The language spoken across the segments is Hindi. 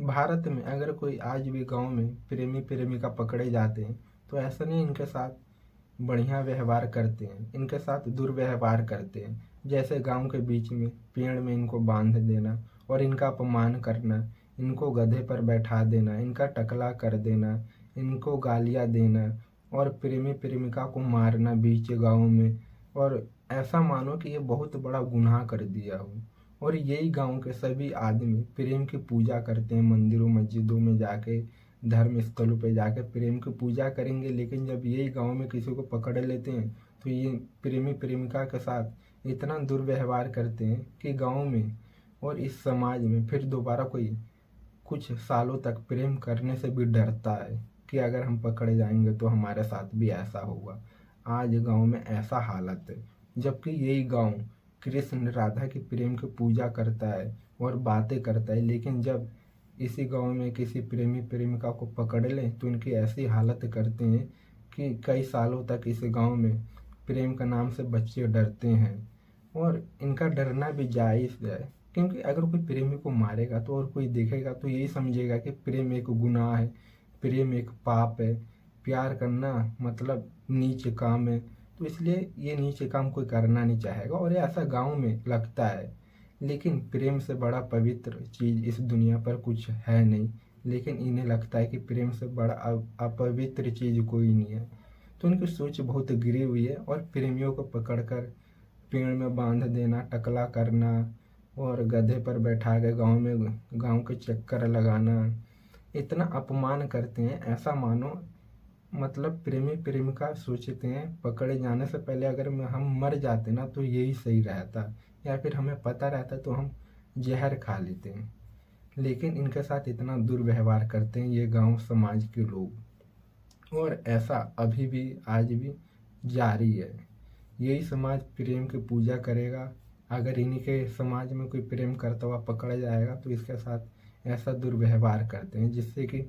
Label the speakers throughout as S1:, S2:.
S1: भारत में अगर कोई आज भी गांव में प्रेमी प्रेमिका पकड़े जाते हैं तो ऐसा नहीं इनके साथ बढ़िया व्यवहार करते हैं, इनके साथ दुर्व्यवहार करते हैं। जैसे गांव के बीच में पेड़ में इनको बांध देना और इनका अपमान करना, इनको गधे पर बैठा देना, इनका टकला कर देना, इनको गालियां देना और प्रेमी प्रेमिका को मारना बीच गांव में। और ऐसा मानो कि ये बहुत बड़ा गुनाह कर दिया हो। और यही गांव के सभी आदमी प्रेम की पूजा करते हैं, मंदिरों मस्जिदों में जाके, धर्म स्थलों पे जाकर प्रेम की पूजा करेंगे। लेकिन जब यही गांव में किसी को पकड़ लेते हैं तो ये प्रेमी प्रेमिका के साथ इतना दुर्व्यवहार करते हैं कि गांव में और इस समाज में फिर दोबारा कोई कुछ सालों तक प्रेम करने से भी डरता है कि अगर हम पकड़े जाएंगे तो हमारे साथ भी ऐसा होगा। आज गांव में ऐसा हालत है, जबकि यही गांव कृष्ण राधा की प्रेम की पूजा करता है और बातें करता है। लेकिन जब इसी गांव में किसी प्रेमी प्रेमिका को पकड़ लें तो इनकी ऐसी हालत करते हैं कि कई सालों तक इस गांव में प्रेम का नाम से बच्चे डरते हैं। और इनका डरना भी जायज़ है, क्योंकि अगर कोई प्रेमी को मारेगा तो और कोई देखेगा तो यही समझेगा कि प्रेम एक गुनाह है, प्रेम एक पाप है, प्यार करना मतलब नीच काम है। तो इसलिए ये नीच काम कोई करना नहीं चाहेगा और ये ऐसा गांव में लगता है। लेकिन प्रेम से बड़ा पवित्र चीज़ इस दुनिया पर कुछ है नहीं। लेकिन इन्हें लगता है कि प्रेम से बड़ा अपवित्र चीज़ कोई नहीं है। तो उनकी सोच बहुत गिरी हुई है। और प्रेमियों को पकड़कर पेड़ में बांध देना, टकला करना और गधे पर बैठा के गांव में गांव के चक्कर लगाना, इतना अपमान करते हैं। ऐसा मानो मतलब प्रेमी प्रेमिका सोचते हैं पकड़े जाने से पहले अगर हम मर जाते ना तो यही सही रहता, या फिर हमें पता रहता तो हम जहर खा लेते हैं। लेकिन इनके साथ इतना दुर्व्यवहार करते हैं ये गांव समाज के लोग। और ऐसा अभी भी आज भी जारी है। यही समाज प्रेम की पूजा करेगा। अगर इन्हीं के समाज में कोई प्रेम करता हुआ पकड़ा जाएगा तो इसके साथ ऐसा दुर्व्यवहार करते हैं जिससे कि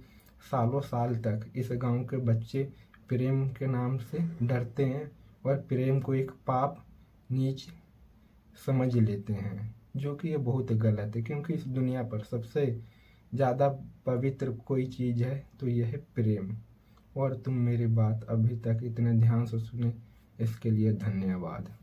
S1: सालों साल तक इस गांव के बच्चे प्रेम के नाम से डरते हैं और प्रेम को एक पाप नीच समझ लेते हैं, जो कि ये बहुत गलत है। क्योंकि इस दुनिया पर सबसे ज़्यादा पवित्र कोई चीज़ है तो यह है प्रेम। और तुम मेरी बात अभी तक इतने ध्यान से सुने इसके लिए धन्यवाद।